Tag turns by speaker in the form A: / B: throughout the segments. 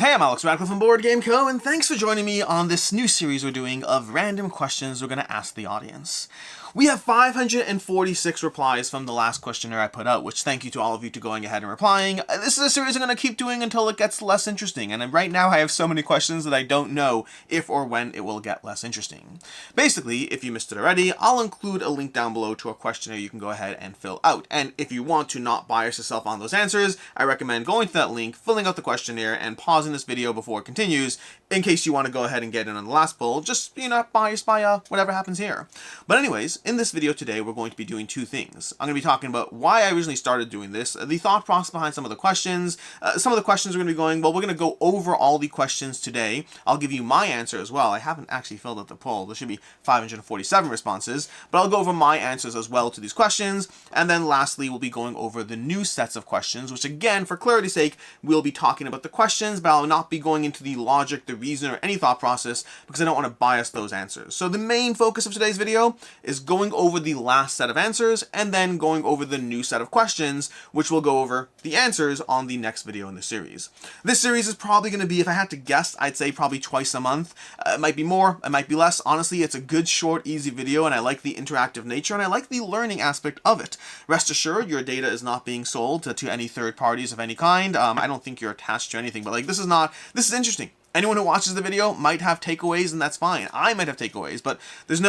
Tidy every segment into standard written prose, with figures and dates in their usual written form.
A: Hey, I'm Alex Radcliffe from Board Game Co., and thanks for joining me on this new series we're doing of random questions we're going to ask the audience. We have 546 replies from the last questionnaire I put out, which thank you to all of you to going ahead and replying. This is a series I'm going to keep doing until it gets less interesting, and right now I have so many questions that I don't know if or when it will get less interesting. Basically, if you missed it already, I'll include a link down below to a questionnaire you can go ahead and fill out. And if you want to not bias yourself on those answers, I recommend going to that link, filling out the questionnaire, and pausing this video before it continues, in case you want to go ahead and get in on the last poll, just be not biased by whatever happens here. But anyways, in this video today, we're going to be doing two things. I'm going to be talking about why I originally started doing this, the thought process behind some of the questions. Some of the questions we're going to be going, well, we're going to go over all the questions today. I'll give you my answer as well. I haven't actually filled out the poll. There should be 547 responses, but I'll go over my answers as well to these questions. And then lastly, we'll be going over the new sets of questions, which again, for clarity's sake, we'll be talking about the questions, but I'll not be going into the logic, the reason, or any thought process because I don't want to bias those answers. So the main focus of today's video is going over the last set of answers and then going over the new set of questions, which will go over the answers on the next video in the series. This series is probably going to be, if I had to guess, I'd say probably twice a month. It might be more, it might be less. Honestly, it's a good, short, easy video, and I like the interactive nature, and I like the learning aspect of it. Rest assured, your data is not being sold to any third parties of any kind. I don't think you're attached to anything, but like this is interesting. Anyone who watches the video might have takeaways, and that's fine. I might have takeaways, but this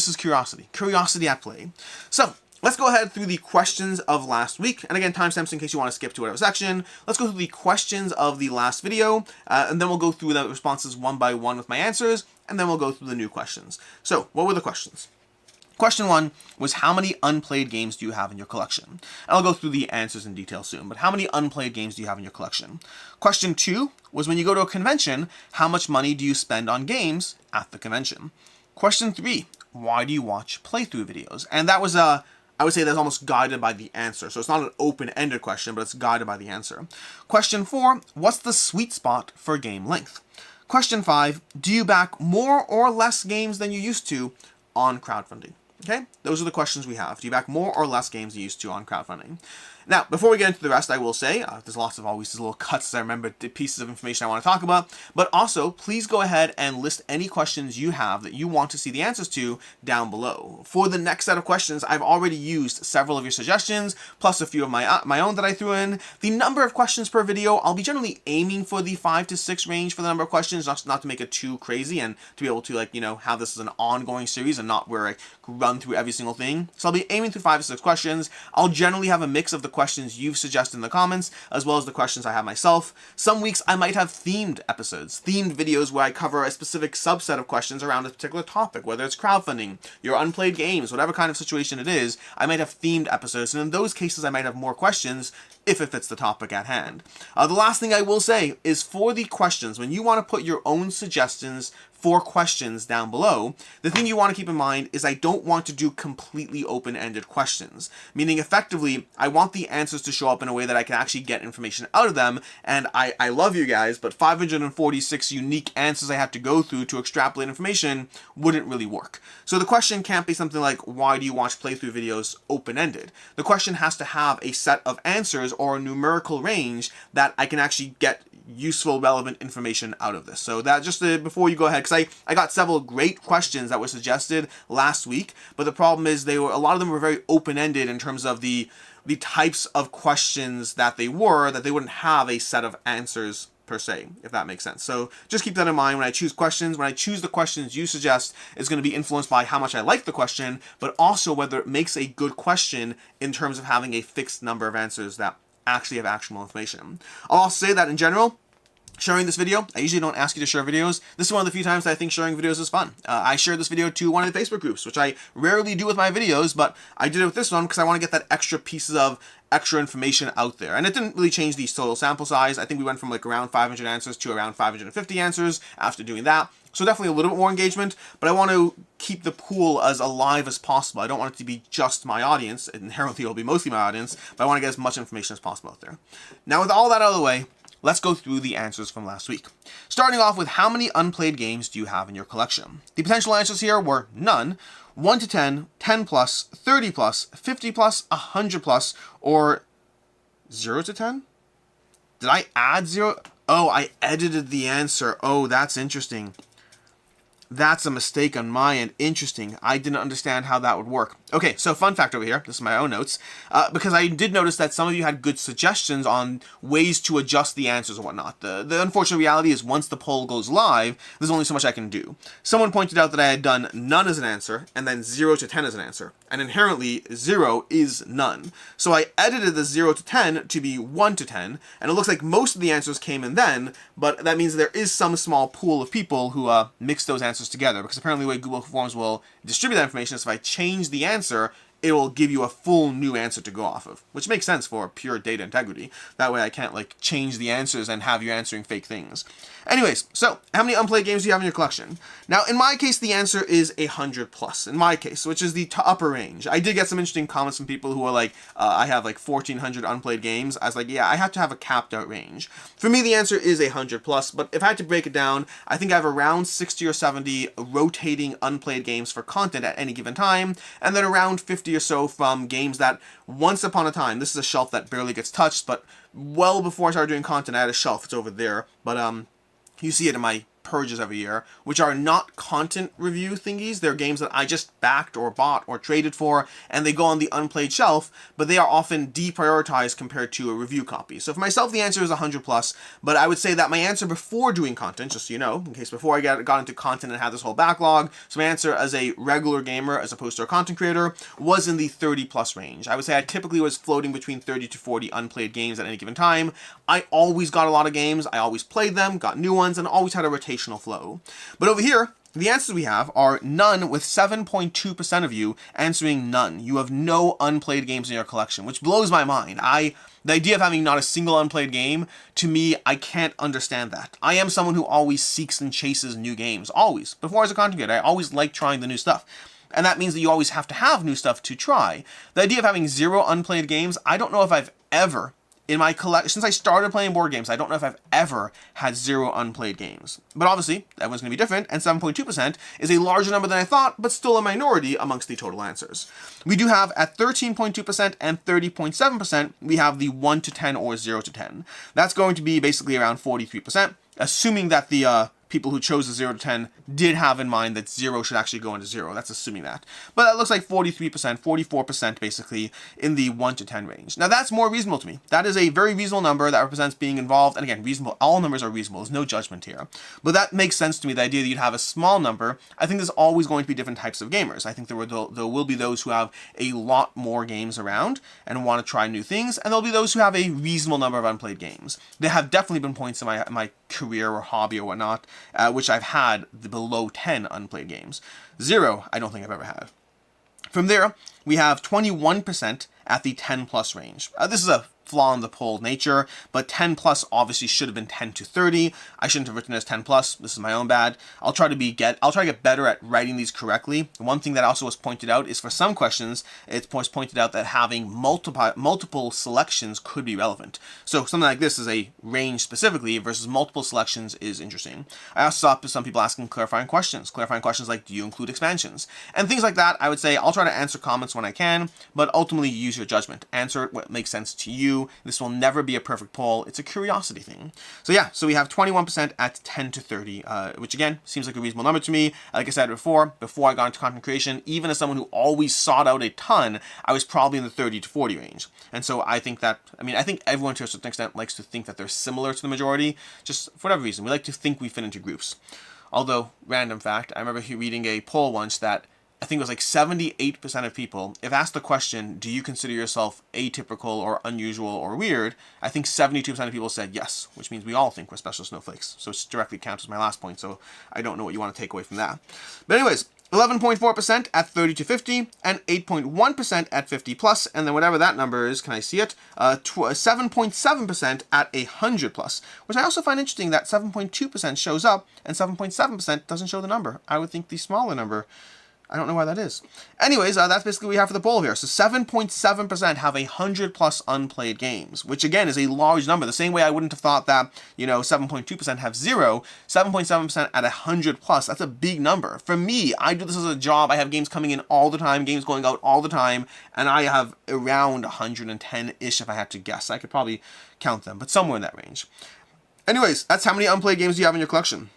A: is curiosity at play. So let's go ahead through the questions of last week. And again, timestamps in case you want to skip to whatever section. Let's go through the questions of the last video, and then we'll go through the responses one by one with my answers, and then we'll go through the new questions. So what were the questions? Question 1 was, how many unplayed games do you have in your collection? And I'll go through the answers in detail soon, but how many unplayed games do you have in your collection? Question 2 was, when you go to a convention, how much money do you spend on games at the convention? Question 3, why do you watch playthrough videos? And that was I would say that's almost guided by the answer. So it's not an open-ended question, but it's guided by the answer. Question 4, what's the sweet spot for game length? Question 5, do you back more or less games than you used to on crowdfunding? Okay, those are the questions we have. Do you back more or less games than you used to on crowdfunding? Now, before we get into the rest, I will say, there's lots of always these little cuts as I remember the pieces of information I want to talk about, but also, please go ahead and list any questions you have that you want to see the answers to down below. For the next set of questions, I've already used several of your suggestions, plus a few of my own that I threw in. The number of questions per video, I'll be generally aiming for the 5 to 6 range for the number of questions, not to make it too crazy, and to be able to, like, have this as an ongoing series and not where I run through every single thing. So I'll be aiming through 5 to 6 questions. I'll generally have a mix of the questions you've suggested in the comments, as well as the questions I have myself. Some weeks I might have themed episodes, themed videos where I cover a specific subset of questions around a particular topic, whether it's crowdfunding, your unplayed games, whatever kind of situation it is. I might have themed episodes, and in those cases I might have more questions if it fits the topic at hand. The last thing I will say is, for the questions, when you want to put your own suggestions for questions down below, the thing you want to keep in mind is I don't want to do completely open-ended questions. Meaning, effectively, I want the answers to show up in a way that I can actually get information out of them, and I love you guys, but 546 unique answers I have to go through to extrapolate information wouldn't really work. So the question can't be something like, why do you watch playthrough videos open-ended? The question has to have a set of answers or a numerical range that I can actually get useful, relevant information out of this. So that just before you go ahead, because I got several great questions that were suggested last week, but the problem is a lot of them were very open-ended in terms of the types of questions that they wouldn't have a set of answers per se, if that makes sense. So just keep that in mind when I choose questions. When I choose the questions you suggest, it's going to be influenced by how much I like the question, but also whether it makes a good question in terms of having a fixed number of answers that actually have actionable information. I'll also say that in general, sharing this video, I usually don't ask you to share videos. This is one of the few times that I think sharing videos is fun. I shared this video to one of the Facebook groups, which I rarely do with my videos, but I did it with this one because I want to get that extra pieces of extra information out there. And it didn't really change the total sample size. I think we went from like around 500 answers to around 550 answers after doing that. So definitely a little bit more engagement, but I want to keep the pool as alive as possible. I don't want it to be just my audience. Inherently, it'll be mostly my audience, but I want to get as much information as possible out there. Now, with all that out of the way, let's go through the answers from last week. Starting off with, how many unplayed games do you have in your collection? The potential answers here were none, 1 to 10, 10 plus, 30 plus, 50 plus, 100 plus, or 0 to 10? Did I add 0? Oh, I edited the answer. Oh, that's interesting. That's a mistake on my end. Interesting. I didn't understand how that would work. Okay, so fun fact over here. This is my own notes. Because I did notice that some of you had good suggestions on ways to adjust the answers and whatnot. The unfortunate reality is once the poll goes live, there's only so much I can do. Someone pointed out that I had done none as an answer and then 0 to 10 as an answer. And inherently, 0 is none. So I edited the 0 to 10 to be 1 to 10. And it looks like most of the answers came in then, but that means there is some small pool of people who mix those answers together, because apparently the way Google Forms will distribute that information is if I change the answer, it will give you a full new answer to go off of, which makes sense for pure data integrity. That way I can't like change the answers and have you answering fake things. Anyways, so how many unplayed games do you have in your collection? Now, in my case, the answer is 100 plus, in my case, which is the upper range. I did get some interesting comments from people who are like, I have like 1,400 unplayed games. I was like, yeah, I have to have a capped out range. For me, the answer is 100 plus, but if I had to break it down, I think I have around 60 or 70 rotating unplayed games for content at any given time, and then around 50 or so from games that once upon a time, this is a shelf that barely gets touched, but well before I started doing content, I had a shelf. It's over there, but you see it in my purges every year, which are not content review thingies. They're games that I just backed or bought or traded for, and they go on the unplayed shelf, but they are often deprioritized compared to a review copy. So for myself, the answer is 100 plus, but I would say that my answer before doing content, just so you know, in case before I got into content and had this whole backlog, so my answer as a regular gamer as opposed to a content creator was in the 30 plus range. I would say I typically was floating between 30 to 40 unplayed games at any given time. I always got a lot of games, I always played them, got new ones, and always had a rotation flow. But over here, the answers we have are none, with 7.2% of you answering none. You have no unplayed games in your collection, which blows my mind. The idea of having not a single unplayed game, to me, I can't understand that. I am someone who always seeks and chases new games. Always. Before as a content creator, I always like trying the new stuff. And that means that you always have to have new stuff to try. The idea of having 0 unplayed games, I don't know if I've ever in my collection, since I started playing board games, I don't know if I've ever had 0 unplayed games. But obviously, everyone's going to be different, and 7.2% is a larger number than I thought, but still a minority amongst the total answers. We do have, at 13.2% and 30.7%, we have the 1 to 10 or 0 to 10. That's going to be basically around 43%, assuming that the people who chose the 0 to 10 did have in mind that 0 should actually go into 0. That's assuming that. But that looks like 43%, 44% basically in the 1 to 10 range. Now that's more reasonable to me. That is a very reasonable number that represents being involved. And again, reasonable. All numbers are reasonable. There's no judgment here. But that makes sense to me, the idea that you'd have a small number. I think there's always going to be different types of gamers. I think there will be those who have a lot more games around and want to try new things. And there'll be those who have a reasonable number of unplayed games. There have definitely been points in my career or hobby or whatnot which I've had the below 10 unplayed games. 0, I don't think I've ever had. From there, we have 21% at the 10 plus range. This is a flaw in the poll nature, but 10 plus obviously should have been 10 to 30. I shouldn't have written it as 10 plus. This is my own bad. I'll try to get better at writing these correctly. One thing that also was pointed out is for some questions, it was pointed out that having multiple selections could be relevant. So something like this is a range specifically versus multiple selections is interesting. I also saw some people asking clarifying questions like, do you include expansions? And things like that. I would say I'll try to answer comments when I can, but ultimately use your judgment. Answer it what makes sense to you. This will never be a perfect poll. It's a curiosity thing. So yeah, so we have 21% at 10 to 30, which again, seems like a reasonable number to me. Like I said before I got into content creation, even as someone who always sought out a ton, I was probably in the 30 to 40 range. And so I think everyone to a certain extent likes to think that they're similar to the majority, just for whatever reason. We like to think we fit into groups. Although, random fact, I remember reading a poll once that I think it was like 78% of people, if asked the question, do you consider yourself atypical or unusual or weird, I think 72% of people said yes, which means we all think we're special snowflakes. So it directly counts as my last point, so I don't know what you want to take away from that. But anyways, 11.4% at 30 to 50, and 8.1% at 50 plus, and then whatever that number is, can I see it? 7.7% at 100 plus, which I also find interesting that 7.2% shows up, and 7.7% doesn't show the number. I would think the smaller number I don't know why that is. Anyways, that's basically what we have for the poll here. So 7.7% have 100 plus unplayed games, which again is a large number. The same way I wouldn't have thought that, 7.2% have 0, 7.7% at 100 plus. That's a big number. For me, I do this as a job. I have games coming in all the time, games going out all the time, and I have around 110-ish if I had to guess. I could probably count them, but somewhere in that range. Anyways, that's how many unplayed games you have in your collection.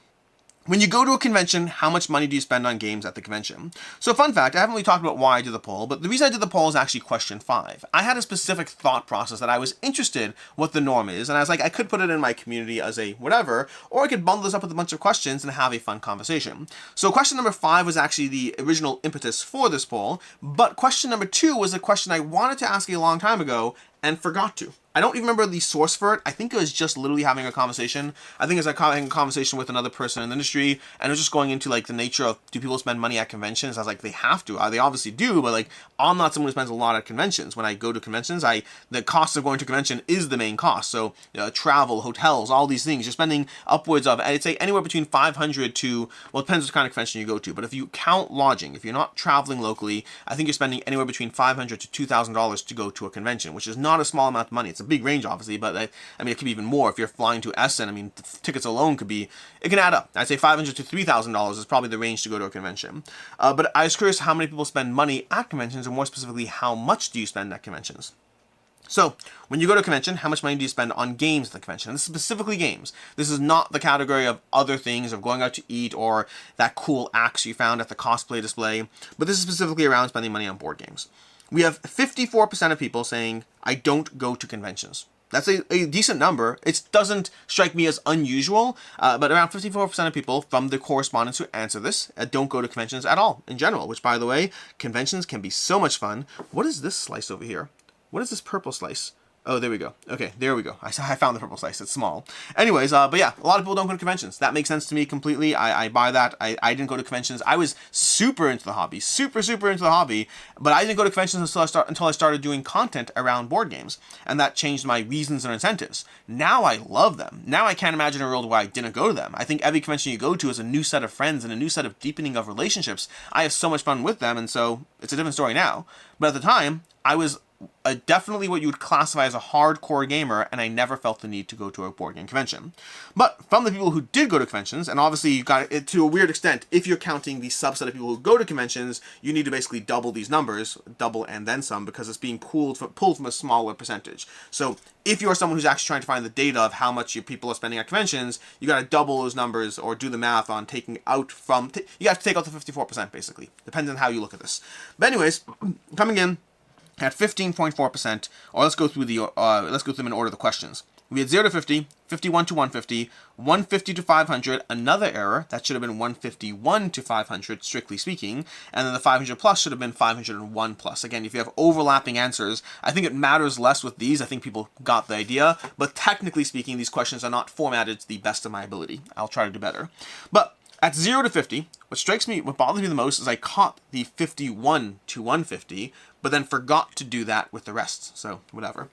A: When you go to a convention, how much money do you spend on games at the convention? So fun fact, I haven't really talked about why I did the poll, but the reason I did the poll is actually question 5. I had a specific thought process that I was interested what the norm is, and I was like, I could put it in my community as a whatever, or I could bundle this up with a bunch of questions and have a fun conversation. So question number 5 was actually the original impetus for this poll, but question number 2 was a question I wanted to ask a long time ago and forgot to. I don't even remember the source for it. I think it was just literally having a conversation. I think it was like having a conversation with another person in the industry, and it was just going into like the nature of, do people spend money at conventions? I was like, they have to. They obviously do, but like, I'm not someone who spends a lot at conventions. When I go to conventions, the cost of going to a convention is the main cost. So travel, hotels, all these things, you're spending upwards of, I'd say anywhere between 500 to, well, it depends what kind of convention you go to, but if you count lodging, if you're not traveling locally, I think you're spending anywhere between $500 to $2,000 to go to a convention, which is not a small amount of money. It's a big range, obviously, but it could be even more if you're flying to Essen. The tickets alone it can add up. I'd say $500 to $3,000 is probably the range to go to a convention. But I was curious how many people spend money at conventions, and more specifically, how much do you spend at conventions? So, when you go to a convention, how much money do you spend on games at the convention? And this is specifically games. This is not the category of other things, of going out to eat, or that cool axe you found at the cosplay display, but this is specifically around spending money on board games. We have 54% of people saying, I don't go to conventions. That's a decent number. It doesn't strike me as unusual, but around 54% of people from the correspondents who answer this don't go to conventions at all in general, which, by the way, conventions can be so much fun. What is this slice over here? What is this purple slice? Oh, there we go. Okay, there we go. I found the purple slice. It's small. Anyways, but yeah, a lot of people don't go to conventions. That makes sense to me completely. I buy that. I didn't go to conventions. I was super into the hobby, super into the hobby, but I didn't go to conventions until I started doing content around board games, and that changed my reasons and incentives. Now I love them. Now I can't imagine a world where I didn't go to them. I think every convention you go to is a new set of friends and a new set of deepening of relationships. I have so much fun with them, and so it's a different story now. But at the time, I was definitely what you would classify as a hardcore gamer, and I never felt the need to go to a board game convention. But from the people who did go to conventions, and obviously you've got it to a weird extent, if you're counting the subset of people who go to conventions, you need to basically double these numbers, double and then some, because it's being pulled from a smaller percentage. So if you're someone who's actually trying to find the data of how much your people are spending at conventions, you got to double those numbers or do the math on taking out from, you have to take out the 54% basically, depends on how you look at this. But anyways, coming in at 15.4%, or let's go through them in order of the questions. We had 0 to 50, 51 to 150, 150 to 500, another error, that should have been 151 to 500, strictly speaking, and then the 500 plus should have been 501 plus. Again, if you have overlapping answers, I think it matters less with these. I think people got the idea, but technically speaking, these questions are not formatted to the best of my ability. I'll try to do better. But at 0 to 50, what bothers me the most is I caught the 51 to 150, but then forgot to do that with the rest, so whatever.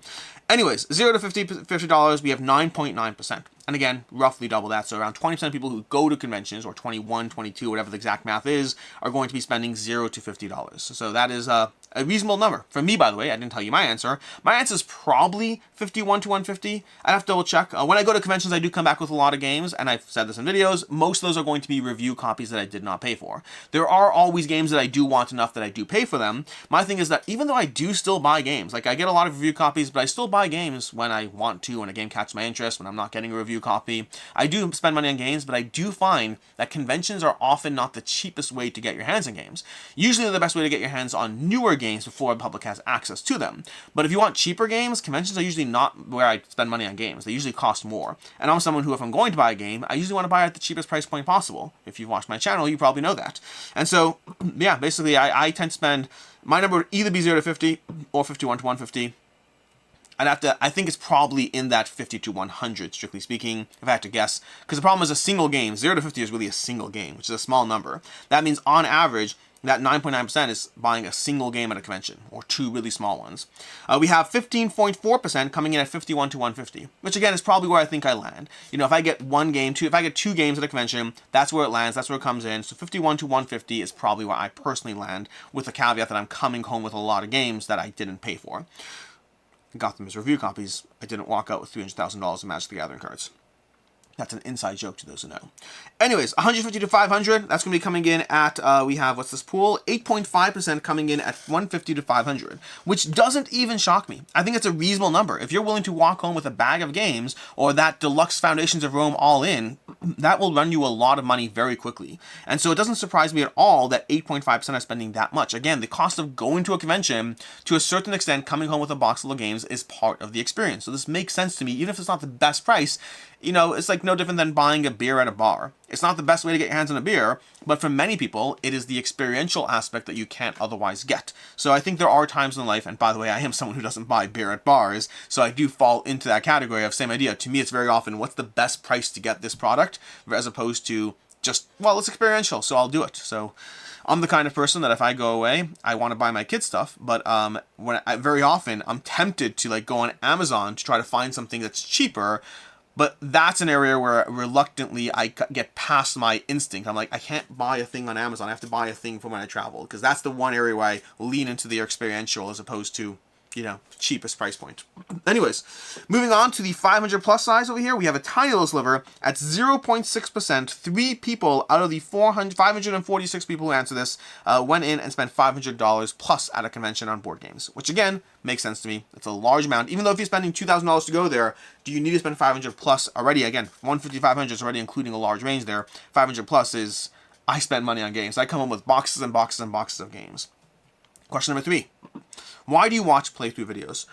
A: Anyways, 0 to $50, we have 9.9%. And again, roughly double that, so around 20% of people who go to conventions, or 21, 22, whatever the exact math is, are going to be spending $0 to $50. So that is a reasonable number. For me, by the way, I didn't tell you my answer. My answer is probably 51 to 150. I'd have to double check. When I go to conventions, I do come back with a lot of games, and I've said this in videos. Most of those are going to be review copies that I did not pay for. There are always games that I do want enough that I do pay for them. My thing is that even though I do still buy games, like I get a lot of review copies, but I still buy games when I want to, when a game catches my interest, when I'm not getting a review copy. I do spend money on games, but I do find that conventions are often not the cheapest way to get your hands on games. Usually they're the best way to get your hands on newer games before the public has access to them. But if you want cheaper games, conventions are usually not where I spend money on games. They usually cost more. And I'm someone who, if I'm going to buy a game, I usually want to buy it at the cheapest price point possible. If you've watched my channel, you probably know that. And so, yeah, basically I tend to spend, my number would either be 0 to 50 or 51 to 150. I think it's probably in that 50 to 100, strictly speaking, if I had to guess. Because the problem is a single game. 0 to 50 is really a single game, which is a small number. That means, on average, That 9.9% is buying a single game at a convention, or 2 really small ones. We have 15.4% coming in at 51 to 150, which again is probably where I think I land. You know, if I get if I get 2 games at a convention, that's where it lands, that's where it comes in. So 51 to 150 is probably where I personally land, with the caveat that I'm coming home with a lot of games that I didn't pay for. Got them as review copies. I didn't walk out with $300,000 in Magic the Gathering cards. That's an inside joke to those who know. Anyways, 150 to 500, that's going to be coming in at, we have, what's this pool? 8.5% coming in at 150 to 500, which doesn't even shock me. I think it's a reasonable number. If you're willing to walk home with a bag of games, or that Deluxe Foundations of Rome all in, that will run you a lot of money very quickly. And so it doesn't surprise me at all that 8.5% are spending that much. Again, the cost of going to a convention, to a certain extent, coming home with a box full of games is part of the experience. So this makes sense to me, even if it's not the best price. You know, it's like no different than buying a beer at a bar. It's not the best way to get your hands on a beer, but for many people, it is the experiential aspect that you can't otherwise get. So I think there are times in life, and by the way, I am someone who doesn't buy beer at bars, so I do fall into that category of same idea. To me, it's very often, what's the best price to get this product, as opposed to just, well, it's experiential, so I'll do it. So I'm the kind of person that if I go away, I want to buy my kids stuff, but very often I'm tempted to like go on Amazon to try to find something that's cheaper. But that's an area where reluctantly I get past my instinct. I'm like, I can't buy a thing on Amazon. I have to buy a thing for when I travel, because that's the one area where I lean into the experiential as opposed to, you know, cheapest price point. Anyways, moving on to the 500 plus size over here, we have a tiny little sliver at 0.6%. 3 people out of the 546 people who answer this went in and spent $500 plus at a convention on board games, which again makes sense to me. It's a large amount. Even though if you're spending $2,000 to go there, do you need to spend 500 plus already? Again, 150, 500 is already including a large range there. 500 plus is, I spend money on games. I come home with boxes and boxes and boxes of games. Question number 3. Why do you watch playthrough videos?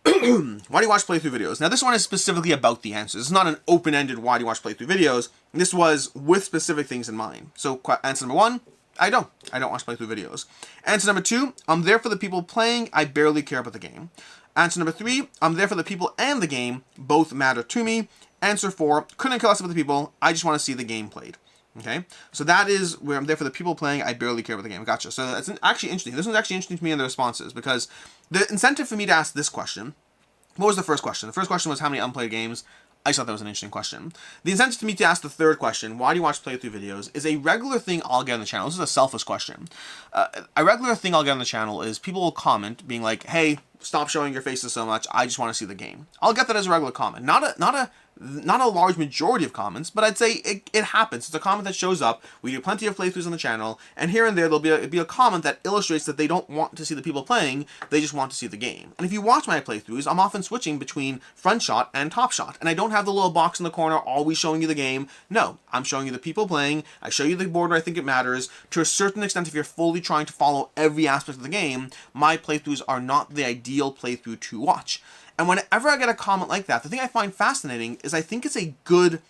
A: Why do you watch playthrough videos? Now, this one is specifically about the answers. It's not an open-ended why do you watch playthrough videos. This was with specific things in mind. So, answer number 1, I don't watch playthrough videos. Answer number 2, I'm there for the people playing. I barely care about the game. Answer number 3, I'm there for the people and the game. Both matter to me. Answer 4, couldn't care less about the people. I just want to see the game played. Okay, so that is where I'm there for the people playing. I barely care about the game. Gotcha. So that's actually interesting. This one's actually interesting to me in the responses, because the incentive for me to ask this question, what was the first question? The first question was how many unplayed games? I just thought that was an interesting question. The incentive to me to ask the third question, why do you watch playthrough videos, is a regular thing I'll get on the channel. This is a selfish question. A regular thing I'll get on the channel is people will comment being like, hey, stop showing your faces so much. I just want to see the game. I'll get that as a regular comment. Not a large majority of comments, but I'd say it happens. It's a comment that shows up. We do plenty of playthroughs on the channel, and here and there there'll be a comment that illustrates that they don't want to see the people playing, they just want to see the game. And if you watch my playthroughs, I'm often switching between front shot and top shot, and I don't have the little box in the corner always showing you the game. No, I'm showing you the people playing. I show you the board where I think it matters. To a certain extent, if you're fully trying to follow every aspect of the game, my playthroughs are not the ideal playthrough to watch. And whenever I get a comment like that, the thing I find fascinating is I think it's a good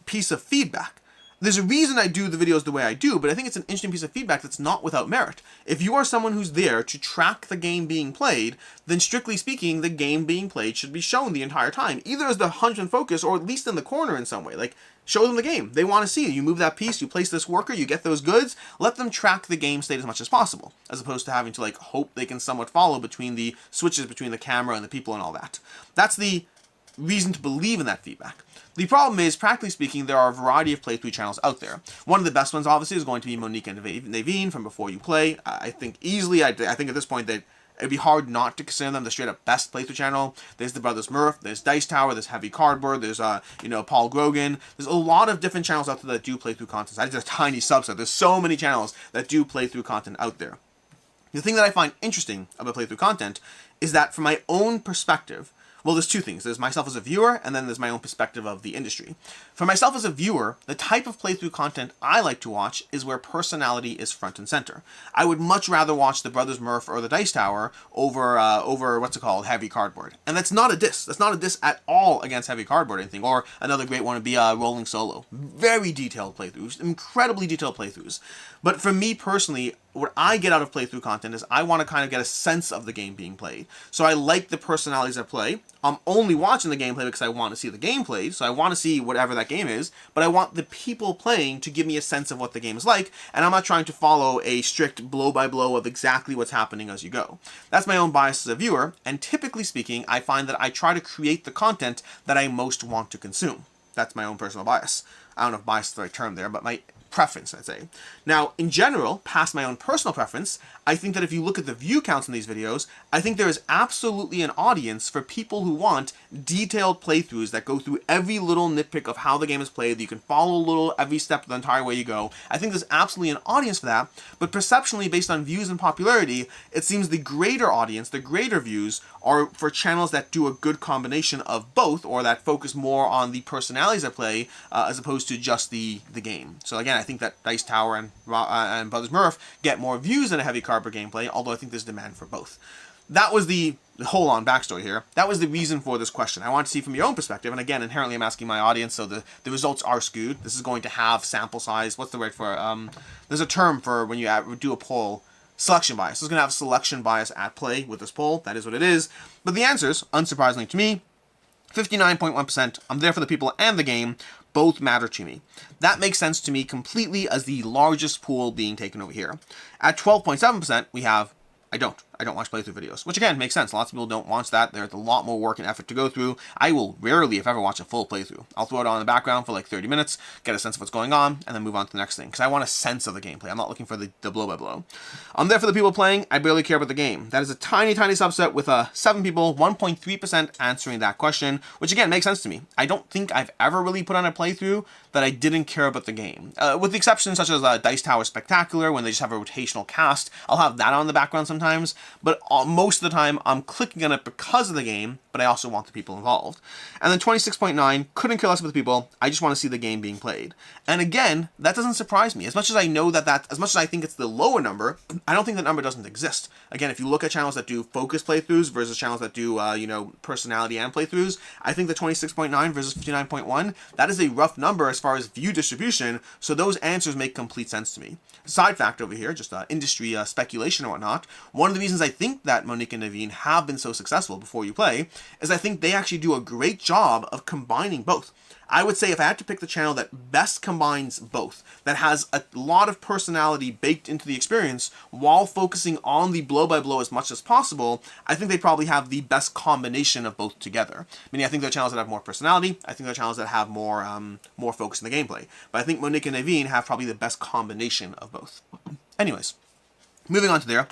A: piece of feedback. There's a reason I do the videos the way I do, but I think it's an interesting piece of feedback that's not without merit. If you are someone who's there to track the game being played, then strictly speaking, the game being played should be shown the entire time, either as the 100% focus or at least in the corner in some way. Like, show them the game. They want to see it. You move that piece, you place this worker, you get those goods, let them track the game state as much as possible, as opposed to having to like hope they can somewhat follow between the switches between the camera and the people and all that. That's the reason to believe in that feedback. The problem is, practically speaking, there are a variety of playthrough channels out there. One of the best ones, obviously, is going to be Monique and Naveen from Before You Play. I think easily, I think at this point that it'd be hard not to consider them the straight-up best playthrough channel. There's the Brothers Murph, there's Dice Tower, there's Heavy Cardboard, there's Paul Grogan. There's a lot of different channels out there that do playthrough content. That's just a tiny subset. There's so many channels that do playthrough content out there. The thing that I find interesting about playthrough content is that from my own perspective, well, there's two things. There's myself as a viewer, and then there's my own perspective of the industry. For myself as a viewer, the type of playthrough content I like to watch is where personality is front and center. I would much rather watch the Brothers Murph or the Dice Tower over Heavy Cardboard. And that's not a diss. That's not a diss at all against Heavy Cardboard or anything. Or another great one would be Rolling Solo. Very detailed playthroughs, incredibly detailed playthroughs. But for me personally, what I get out of playthrough content is I want to kind of get a sense of the game being played. So I like the personalities at play. I'm only watching the gameplay because I want to see the game played, so I want to see whatever that game is, but I want the people playing to give me a sense of what the game is like, and I'm not trying to follow a strict blow-by-blow of exactly what's happening as you go. That's my own bias as a viewer, and typically speaking, I find that I try to create the content that I most want to consume. That's my own personal bias. I don't know if bias is the right term there, but my preference, I'd say. Now, in general, past my own personal preference, I think that if you look at the view counts in these videos, I think there is absolutely an audience for people who want detailed playthroughs that go through every little nitpick of how the game is played, that you can follow every step the entire way you go. I think there's absolutely an audience for that, but perceptionally, based on views and popularity, it seems the greater audience, the greater views, are for channels that do a good combination of both, or that focus more on the personalities at play, as opposed to just the game. So again, I think that Dice Tower and Brothers Murph get more views than a Heavy Carper gameplay, although I think there's demand for both. That was the whole on backstory here. That was the reason for this question. I want to see from your own perspective, and again, inherently I'm asking my audience, so the results are skewed. This is going to have sample size. What's the word for there's a term for when you do a poll. Selection bias. This is going to have selection bias at play with this poll. That is what it is. But the answers, unsurprisingly to me, 59.1%, I'm there for the people and the game, both matter to me. That makes sense to me completely as the largest pool being taken over here. At 12.7%, we have I don't watch playthrough videos, which again makes sense. Lots of people don't watch that. There's a lot more work and effort to go through. I will rarely, if ever, watch a full playthrough. I'll throw it on in the background for like 30 minutes, get a sense of what's going on, and then move on to the next thing, because I want a sense of the gameplay. I'm not looking for the blow-by-blow. I'm there for the people playing. I barely care about the game. That is a tiny, tiny subset with 7 people, 1.3% answering that question, which again makes sense to me. I don't think I've ever really put on a playthrough that I didn't care about the game. With the exceptions such as Dice Tower Spectacular, when they just have a rotational cast. I'll have that on in the background sometimes, but most of the time I'm clicking on it because of the game, but I also want the people involved. And then 26.9, couldn't care less about the people, I just want to see the game being played. And again, that doesn't surprise me. As much as I know as much as I think it's the lower number, I don't think that number doesn't exist. Again, if you look at channels that do focus playthroughs versus channels that do, personality and playthroughs, I think the 26.9 versus 59.1, that is a rough number as far as view distribution, so those answers make complete sense to me. Side fact over here, just industry speculation and whatnot, one of the reasons I think that Monique and Naveen have been so successful before you play is I think they actually do a great job of combining both. I would say if I had to pick the channel that best combines both, that has a lot of personality baked into the experience while focusing on the blow-by-blow as much as possible, I think they probably have the best combination of both together. Meaning I think they're channels that have more personality, I think they're channels that have more focus in the gameplay. But I think Monique and Naveen have probably the best combination of both. Anyways, moving on to there.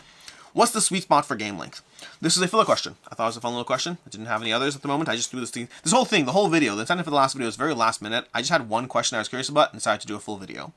A: What's the sweet spot for game length? This is a filler question. I thought it was a fun little question. I didn't have any others at the moment. I just threw this whole thing, the whole video, the intent for the last video was very last minute. I just had one question I was curious about and decided to do a full video.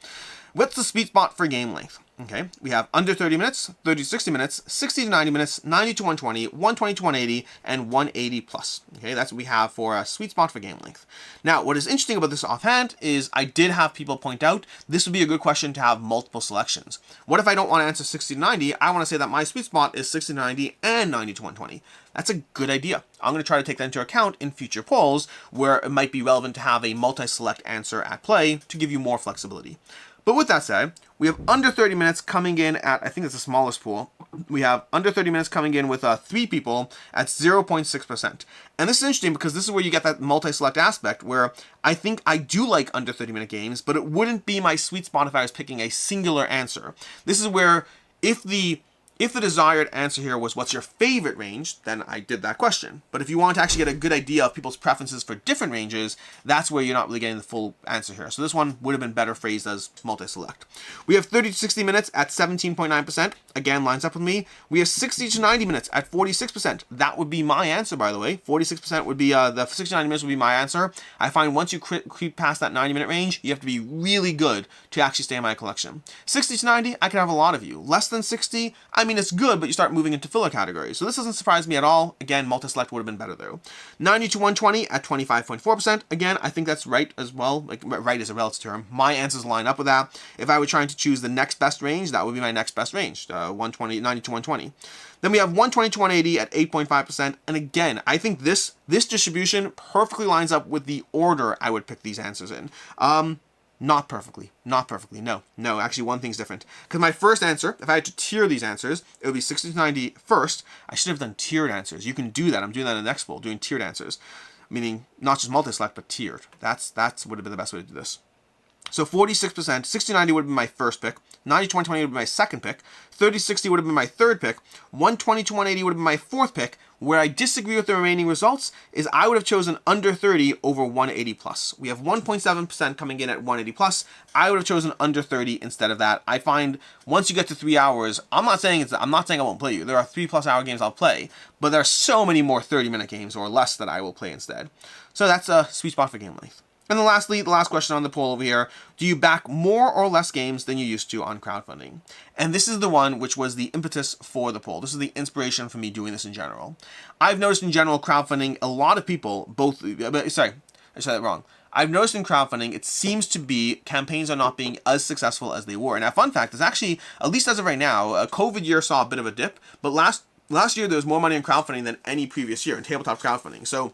A: What's the sweet spot for game length? Okay, we have under 30 minutes, 30 to 60 minutes, 60 to 90 minutes, 90 to 120, 120 to 180, and 180 plus. Okay, that's what we have for a sweet spot for game length. Now, what is interesting about this offhand is I did have people point out this would be a good question to have multiple selections. What if I don't want to answer 60 to 90? I want to say that my sweet spot is 60 to 90 and 90 to 120. That's a good idea. I'm going to try to take that into account in future polls where it might be relevant to have a multi-select answer at play to give you more flexibility. But with that said, we have under 30 minutes coming in at, I think it's the smallest pool. We have under 30 minutes coming in with 3 people at 0.6%. And this is interesting because this is where you get that multi-select aspect where I think I do like under 30-minute games, but it wouldn't be my sweet spot if I was picking a singular answer. This is where if the desired answer here was what's your favorite range, then I did that question. But if you want to actually get a good idea of people's preferences for different ranges, that's where you're not really getting the full answer here. So this one would have been better phrased as multi-select. We have 30 to 60 minutes at 17.9%. Again, lines up with me. We have 60 to 90 minutes at 46%. That would be my answer, by the way. 46% would be, the 60 to 90 minutes would be my answer. I find once you creep past that 90-minute range, you have to be really good to actually stay in my collection. 60 to 90, I could have a lot of you. Less than 60, I mean, it's good, but you start moving into filler categories. So this doesn't surprise me at all. Again, multi-select would have been better though. 90 to 120 at 25.4%. Again, I think that's right as well. Like, right is a relative term. My answers line up with that. If I were trying to choose the next best range, that would be my next best range. 90 to 120. Then we have 120 to 180 at 8.5%. And again, I think this distribution perfectly lines up with the order I would pick these answers in. Not perfectly. Not perfectly. No. No, actually one thing's different. Because my first answer, if I had to tier these answers, it would be 60 to 90 first. I should have done tiered answers. You can do that. I'm doing that in the next poll, doing tiered answers. Meaning not just multi-select, but tiered. That's would have been the best way to do this. So 46%, 60-90 would have been my first pick, 90-20-20 would have been my second pick, 30-60 would have been my third pick, 120-180 would have been my fourth pick. Where I disagree with the remaining results is I would have chosen under 30 over 180 plus. We have 1.7% coming in at 180 plus. I would have chosen under 30 instead of that. I find once you get to 3 hours, I'm not saying I won't play you. There are 3+ hour games I'll play, but there are so many more 30-minute games or less that I will play instead. So that's a sweet spot for game length. And then lastly, the last question on the poll over here, do you back more or less games than you used to on crowdfunding? And this is the one which was the impetus for the poll. This is the inspiration for me doing this in general. I've noticed in general crowdfunding, a lot of people, sorry, I said that wrong. I've noticed in crowdfunding, it seems to be campaigns are not being as successful as they were. And a fun fact is actually, at least as of right now, a COVID year saw a bit of a dip, but last year there was more money in crowdfunding than any previous year in tabletop crowdfunding. So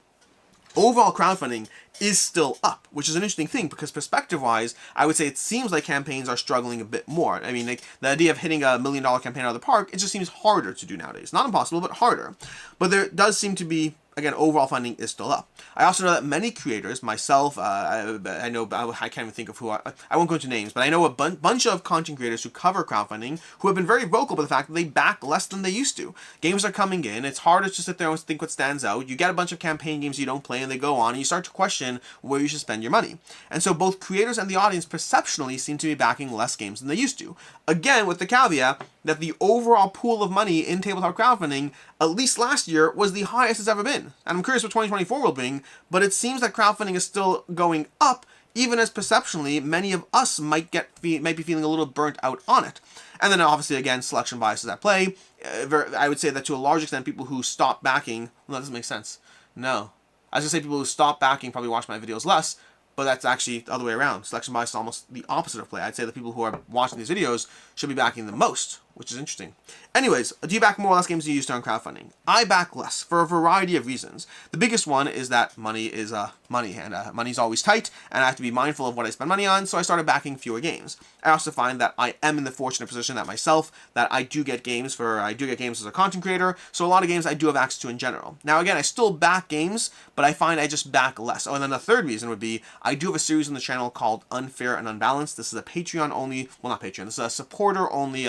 A: overall crowdfunding is still up, which is an interesting thing because perspective-wise, I would say it seems like campaigns are struggling a bit more. I mean, like the idea of hitting $1 million campaign out of the park, it just seems harder to do nowadays. Not impossible, but harder. But there does seem to be, again, overall funding is still up. I also know that many creators, myself, I know, I can't even think of who, I won't go into names, but I know a bunch of content creators who cover crowdfunding who have been very vocal about the fact that they back less than they used to. Games are coming in, it's harder to sit there and think what stands out. You get a bunch of campaign games you don't play and they go on, and you start to question where you should spend your money. And so both creators and the audience perceptionally seem to be backing less games than they used to. Again, with the caveat that the overall pool of money in tabletop crowdfunding, at least last year, was the highest it's ever been. And I'm curious what 2024 will bring, but it seems that crowdfunding is still going up, even as perceptionally, many of us might be feeling a little burnt out on it. And then obviously, again, selection bias is at play. I would say that to a large extent, people who stop backing, well, that doesn't make sense. No. I was going to say people who stop backing probably watch my videos less, but that's actually the other way around. Selection bias is almost the opposite of play. I'd say the people who are watching these videos should be backing the most, which is interesting. Anyways, do you back more or less games than you used to on crowdfunding? I back less for a variety of reasons. The biggest one is that money is money, and money's always tight, and I have to be mindful of what I spend money on, so I started backing fewer games. I also find that I am in the fortunate position that I do get games as a content creator, so a lot of games I do have access to in general. Now again, I still back games, but I find I just back less. Oh, and then the third reason would be, I do have a series on the channel called Unfair and Unbalanced. This is a Patreon only, well not Patreon, this is a supporter only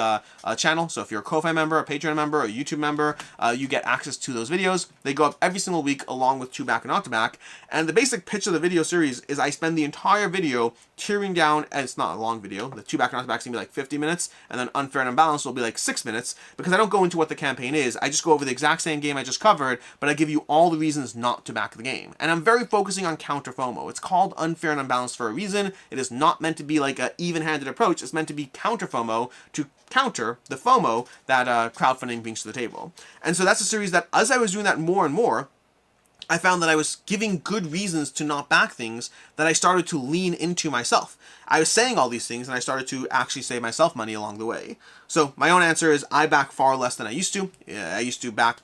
A: channel, so if you're a Ko-Fi member, a Patreon member, a YouTube member, you get access to those videos. They go up every single week along with 2 back and not to back, and the basic pitch of the video series is I spend the entire video tearing down, and it's not a long video, the 2 back and not to back is going to be like 50 minutes, and then Unfair and Unbalanced will be like 6 minutes, because I don't go into what the campaign is, I just go over the exact same game I just covered, but I give you all the reasons not to back the game. And I'm very focusing on counter FOMO. It's called Unfair and Unbalanced for a reason. It is not meant to be like an even-handed approach, it's meant to be counter FOMO to counter the FOMO that crowdfunding brings to the table. And so that's a series that, as I was doing that more and more, I found that I was giving good reasons to not back things that I started to lean into myself. I was saying all these things and I started to actually save myself money along the way. So my own answer is I back far less than I used to. I used to back,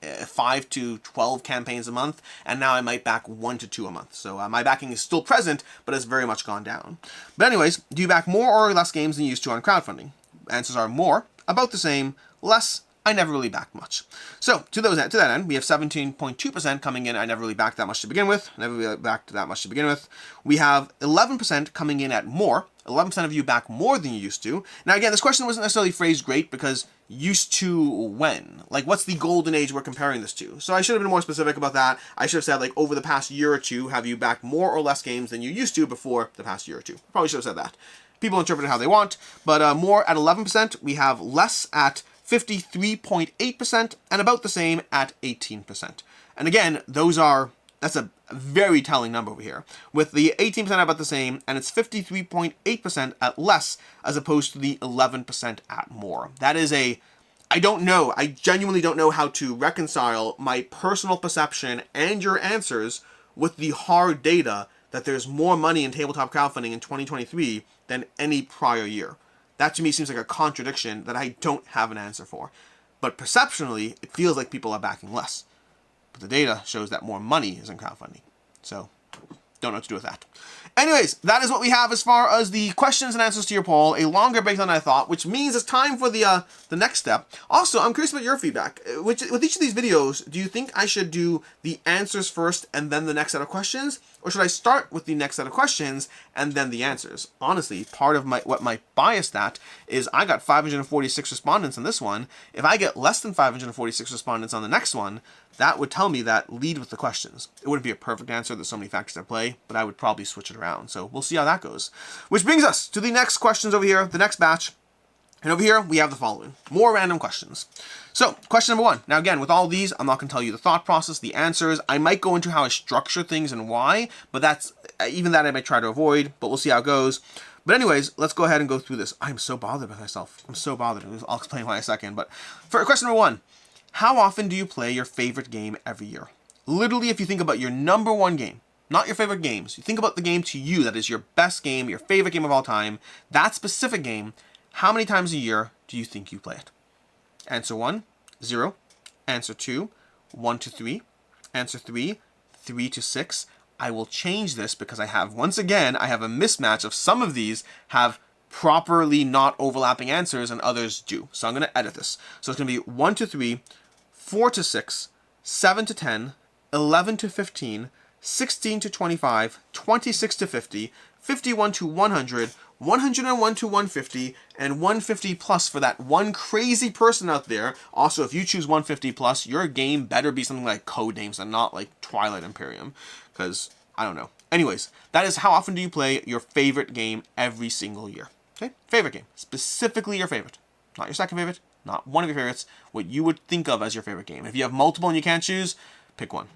A: 5 to 12 campaigns a month, and now I might back 1 to 2 a month. So my backing is still present, but has very much gone down. But anyways, do you back more or less games than you used to on crowdfunding? Answers are more, about the same, less, I never really backed much. So, to that end, we have 17.2% coming in, I never really backed that much to begin with. Never really backed that much to begin with. We have 11% coming in at more. 11% of you back more than you used to. Now again, this question wasn't necessarily phrased great because used to when? Like, what's the golden age we're comparing this to? So I should have been more specific about that. I should have said, like, over the past year or two, have you backed more or less games than you used to before the past year or two? Probably should have said that. People interpret it how they want, but more at 11%. We have less at 53.8%, and about the same at 18%. And again, that's a very telling number over here. With the 18% about the same, and it's 53.8% at less, as opposed to the 11% at more. That is I genuinely don't know how to reconcile my personal perception and your answers with the hard data that there's more money in tabletop crowdfunding in 2023 than any prior year. That to me seems like a contradiction that I don't have an answer for. But perceptionally, it feels like people are backing less. But the data shows that more money is in crowdfunding. So, don't know what to do with that. Anyways, that is what we have as far as the questions and answers to your poll. A longer break than I thought, which means it's time for the next step. Also, I'm curious about your feedback. With each of these videos, do you think I should do the answers first and then the next set of questions? Or should I start with the next set of questions and then the answers? Honestly, part of what my bias that is I got 546 respondents on this one. If I get less than 546 respondents on the next one, that would tell me that lead with the questions. It wouldn't be a perfect answer. There's so many factors at play, but I would probably switch it around. So we'll see how that goes. Which brings us to the next questions over here, the next batch. And over here, we have the following. More random questions. So, question number 1. Now again, with all these, I'm not going to tell you the thought process, the answers. I might go into how I structure things and why, but that's, even that I might try to avoid, but we'll see how it goes. But anyways, let's go ahead and go through this. I'm so bothered with myself. I'm so bothered. I'll explain why in a second. But for question number 1, how often do you play your favorite game every year? Literally, if you think about your number 1 game, not your favorite games, you think about the game to you that is your best game, your favorite game of all time, that specific game, how many times a year do you think you play it? Answer 1, 0. Answer 2, 1 to 3. Answer 3, 3 to 6. I will change this because I have, once again, I have a mismatch of some of these have properly not overlapping answers and others do. So I'm going to edit this. So it's going to be 1 to 3, 4 to 6, 7 to 10, 11 to 15, 16 to 25, 26 to 50, 51 to 100, 101 to 150, and 150 plus for that one crazy person out there. Also, if you choose 150 plus, your game better be something like Codenames and not like Twilight Imperium, because I don't know. Anyways, that is how often do you play your favorite game every single year. Okay, favorite game, specifically your favorite, not your second favorite, not one of your favorites, what you would think of as your favorite game. If you have multiple and you can't choose, pick one.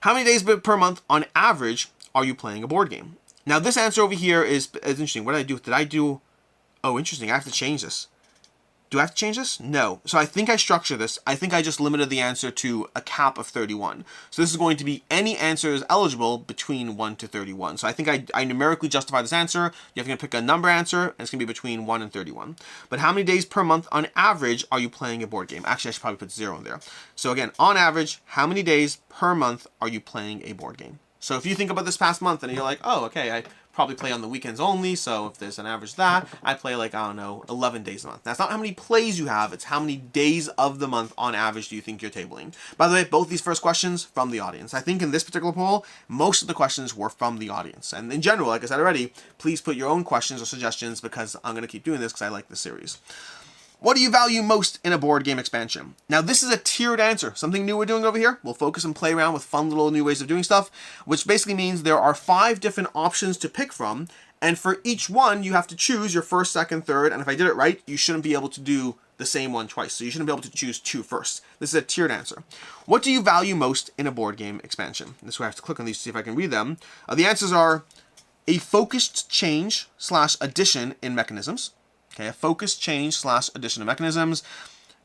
A: How many days per month on average are you playing a board game? Now this answer over here is interesting. What did I do? Did I do... Oh, interesting. I have to change this. Do I have to change this? No. So I think I structured this. I think I just limited the answer to a cap of 31. So this is going to be any answers eligible between 1 to 31. So I think I numerically justify this answer. You have to pick a number answer, and it's going to be between 1 and 31. But how many days per month on average are you playing a board game? Actually, I should probably put 0 in there. So again, on average, how many days per month are you playing a board game? So if you think about this past month and you're like, oh, okay, I probably play on the weekends only, so if there's an average that, I play like, I don't know, 11 days a month. That's not how many plays you have, it's how many days of the month on average do you think you're tabling. By the way, both these first questions from the audience. I think in this particular poll, most of the questions were from the audience. And in general, like I said already, please put your own questions or suggestions because I'm going to keep doing this because I like this series. What do you value most in a board game expansion? Now, this is a tiered answer. Something new we're doing over here. We'll focus and play around with fun little new ways of doing stuff, which basically means there are 5 different options to pick from, and for each one, you have to choose your first, second, third, and if I did it right, you shouldn't be able to do the same one twice, so you shouldn't be able to choose 2 first. This is a tiered answer. What do you value most in a board game expansion? This is where I have to click on these to see if I can read them. The answers are a focused change / addition in mechanisms. Okay, a focused change / addition of mechanisms,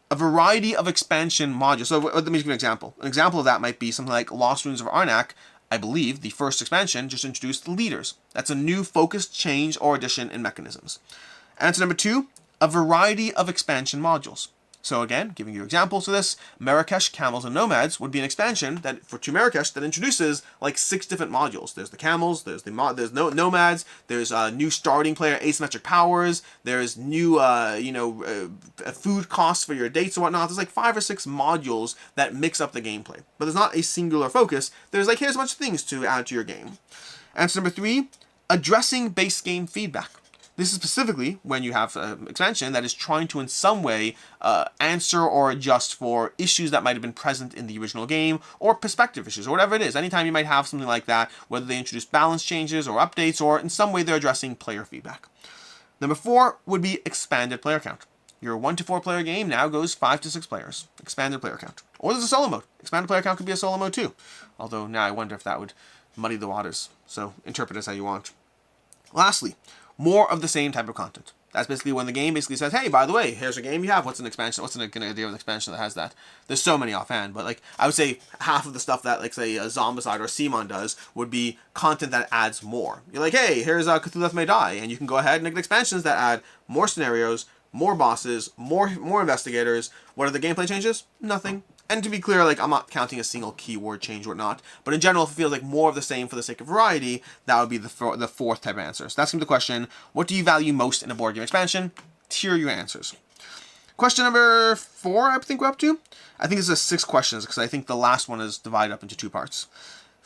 A: a variety of expansion modules. So let me give you an example. An example of that might be something like Lost Ruins of Arnak. I believe the first expansion just introduced leaders. That's a new focused change or addition in mechanisms. Answer number 2, a variety of expansion modules. So again, giving you examples of this, Marrakesh Camels and Nomads would be an expansion that for Marrakesh that introduces like 6 different modules. There's the camels, there's nomads, there's new starting player asymmetric powers, there's new food costs for your dates and whatnot. There's like 5 or 6 modules that mix up the gameplay. But there's not a singular focus. There's like, here's a bunch of things to add to your game. Answer number 3, addressing base game feedback. This is specifically when you have an expansion that is trying to in some way answer or adjust for issues that might have been present in the original game or perspective issues or whatever it is. Anytime you might have something like that, whether they introduce balance changes or updates or in some way they're addressing player feedback. Number 4 would be expanded player count. Your 1 to 4 player game now goes 5 to 6 players. Expanded player count. Or there's a solo mode. Expanded player count could be a solo mode too. Although now I wonder if that would muddy the waters. So interpret this how you want. Lastly, more of the same type of content. That's basically when the game basically says, hey, by the way, here's a game you have. What's an expansion? What's an idea of an expansion that has that? There's so many offhand, but like I would say half of the stuff that like say Zombicide or Simon does would be content that adds more. You're like, hey, here's Cthulhu Death May Die, and you can go ahead and make expansions that add more scenarios, more bosses, more investigators. What are the gameplay changes? Nothing. And to be clear, like, I'm not counting a single keyword change or whatnot, but in general, if it feels like more of the same for the sake of variety, that would be the fourth type of answer. So that's going to be the question: what do you value most in a board game expansion? Tier your answers. Question number 4, I think we're up to. I think this is 6 questions because I think the last one is divided up into 2 parts.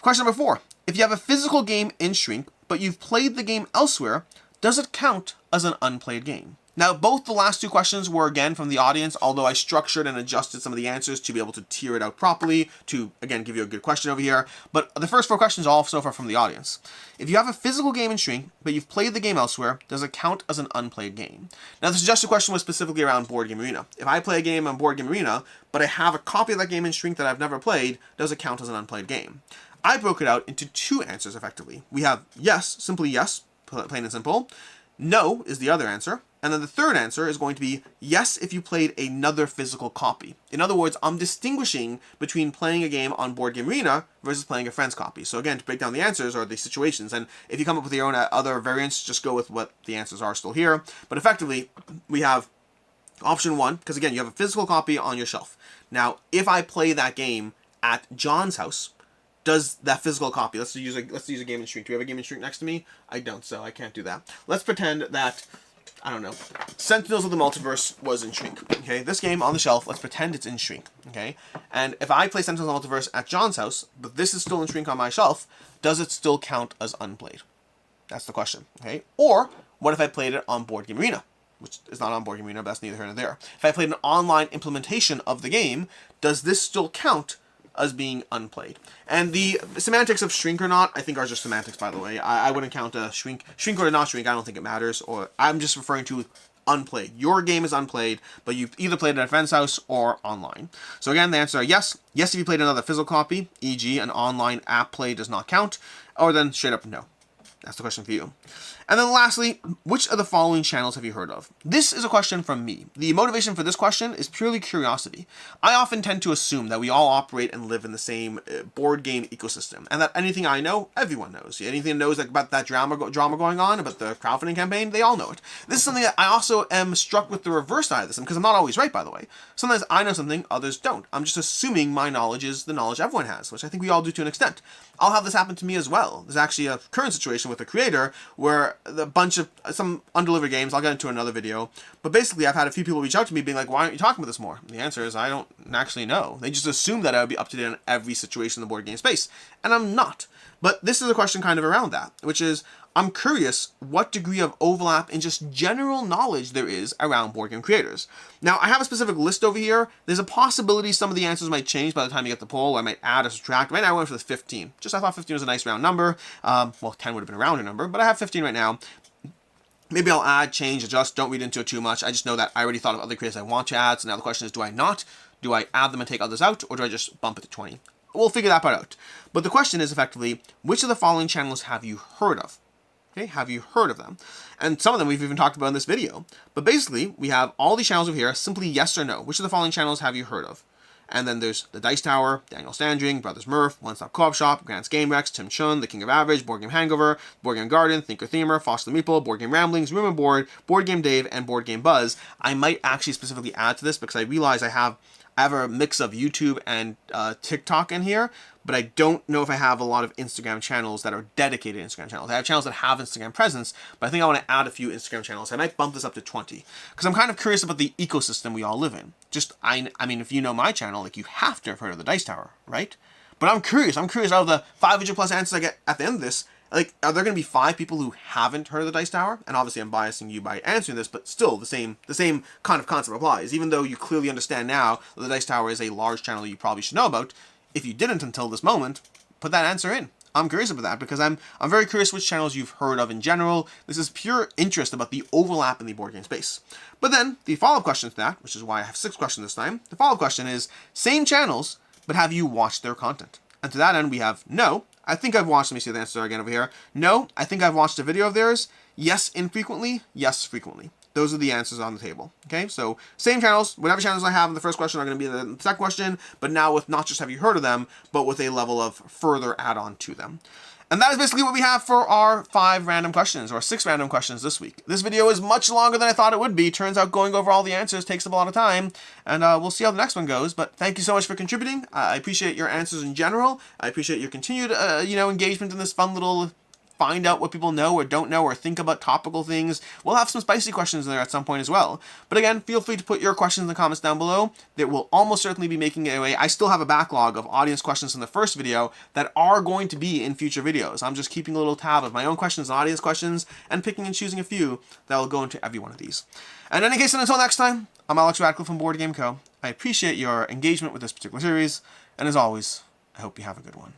A: Question number 4. If you have a physical game in Shrink, but you've played the game elsewhere, does it count as an unplayed game? Now, both the last 2 questions were, again, from the audience, although I structured and adjusted some of the answers to be able to tier it out properly, to, again, give you a good question over here. But the first 4 questions are all so far from the audience. If you have a physical game in Shrink, but you've played the game elsewhere, does it count as an unplayed game? Now, the suggested question was specifically around Board Game Arena. If I play a game on Board Game Arena, but I have a copy of that game in Shrink that I've never played, does it count as an unplayed game? I broke it out into 2 answers, effectively. We have yes, simply yes, plain and simple. No is the other answer. And then the third answer is going to be yes if you played another physical copy. In other words, I'm distinguishing between playing a game on Board Game Arena versus playing a friend's copy. So again, to break down the answers or the situations, and if you come up with your own other variants, just go with what the answers are still here. But effectively, we have option 1, because again, you have a physical copy on your shelf. Now, if I play that game at John's house, does that physical copy, let's use a game in Shrink. Do we have a game in Shrink next to me? I don't, so I can't do that. Let's pretend that, I don't know, Sentinels of the Multiverse was in Shrink. Okay, this game on the shelf, let's pretend it's in Shrink. Okay, and if I play Sentinels of the Multiverse at John's house, but this is still in Shrink on my shelf, does it still count as unplayed? That's the question. Okay, or what if I played it on Board Game Arena, which is not on Board Game Arena, but that's neither here nor there. If I played an online implementation of the game, does this still count as being unplayed? And the semantics of Shrink or not, I think, are just semantics, by the way. I wouldn't count a Shrink or not Shrink. I don't think it matters. Or I'm just referring to unplayed. Your game is unplayed, but you've either played it at a friend's house or online. So again, the answer is yes. Yes if you played another physical copy, e.g. an online app play does not count, or then straight up no. That's the question for you. And then lastly, which of the following channels have you heard of? This is a question from me. The motivation for this question is purely curiosity. I often tend to assume that we all operate and live in the same board game ecosystem, and that anything I know, everyone knows. Anything that knows about that drama going on, about the crowdfunding campaign, they all know it. This is something that I also am struck with the reverse side of this, because I'm not always right, by the way. Sometimes I know something, others don't. I'm just assuming my knowledge is the knowledge everyone has, which I think we all do to an extent. I'll have this happen to me as well. There's actually a current situation with a creator where a bunch of some undelivered games, I'll get into another video, but basically I've had a few people reach out to me being like, why aren't you talking about this more? And the answer is I don't actually know. They just assume that I would be up to date on every situation in the board game space, and I'm not. But this is a question kind of around that, which is, I'm curious what degree of overlap in just general knowledge there is around board game creators. Now, I have a specific list over here. There's a possibility some of the answers might change by the time you get the poll. I might add or subtract. Right now, I went for the 15. Just I thought 15 was a nice round number. Well, 10 would have been a rounder number, but I have 15 right now. Maybe I'll add, change, adjust. Don't read into it too much. I just know that I already thought of other creators I want to add. So now the question is, do I not? Do I add them and take others out? Or do I just bump it to 20? We'll figure that part out. But the question is effectively, which of the following channels have you heard of? Okay, have you heard of them? And some of them we've even talked about in this video. But basically, we have all these channels over here, simply yes or no. Which of the following channels have you heard of? And then there's The Dice Tower, Daniel Standring, Brothers Murph, One Stop Co-op Shop, Grant's Game Rex, Tim Chun, The King of Average, Board Game Hangover, Board Game Garden, Thinker Themer, Foster the Meeple, Board Game Ramblings, Room and Board, Board Game Dave, and Board Game Buzz. I might actually specifically add to this because I realize I have a mix of YouTube and TikTok in here, but I don't know if I have a lot of Instagram channels that are dedicated Instagram channels. I have channels that have Instagram presence, but I think I want to add a few Instagram channels. I might bump this up to 20 because I'm kind of curious about the ecosystem we all live in. I mean, if you know my channel, like, you have to have heard of the Dice Tower, right? But I'm curious out of the 500 plus answers I get at the end of this, like, are there going to be 5 people who haven't heard of the Dice Tower? And obviously I'm biasing you by answering this, but still the same kind of concept applies. Even though you clearly understand now that the Dice Tower is a large channel you probably should know about, if you didn't until this moment, put that answer in. I'm curious about that because I'm very curious which channels you've heard of in general. This is pure interest about the overlap in the board game space. But then the follow-up question to that, which is why I have 6 questions this time, the follow-up question is, same channels, but have you watched their content? And to that end, we have no. I think I've watched, let me see the answer again over here. No, I think I've watched a video of theirs. Yes, infrequently. Yes, frequently. Those are the answers on the table. Okay, so same channels, whatever channels I have in the first question are going to be in the second question, but now with not just have you heard of them, but with a level of further add-on to them. And that is basically what we have for our 5 random questions, or 6 random questions this week. This video is much longer than I thought it would be. Turns out going over all the answers takes up a lot of time, and we'll see how the next one goes. But thank you so much for contributing. I appreciate your answers in general. I appreciate your continued, engagement in this fun little find out what people know or don't know or think about topical things. We'll have some spicy questions in there at some point as well. But again, feel free to put your questions in the comments down below. That will almost certainly be making it away. I still have a backlog of audience questions from the first video that are going to be in future videos. I'm just keeping a little tab of my own questions and audience questions and picking and choosing a few that will go into every one of these. And in any case, and until next time, I'm Alex Radcliffe from Board Game Co. I appreciate your engagement with this particular series, and as always, I hope you have a good one.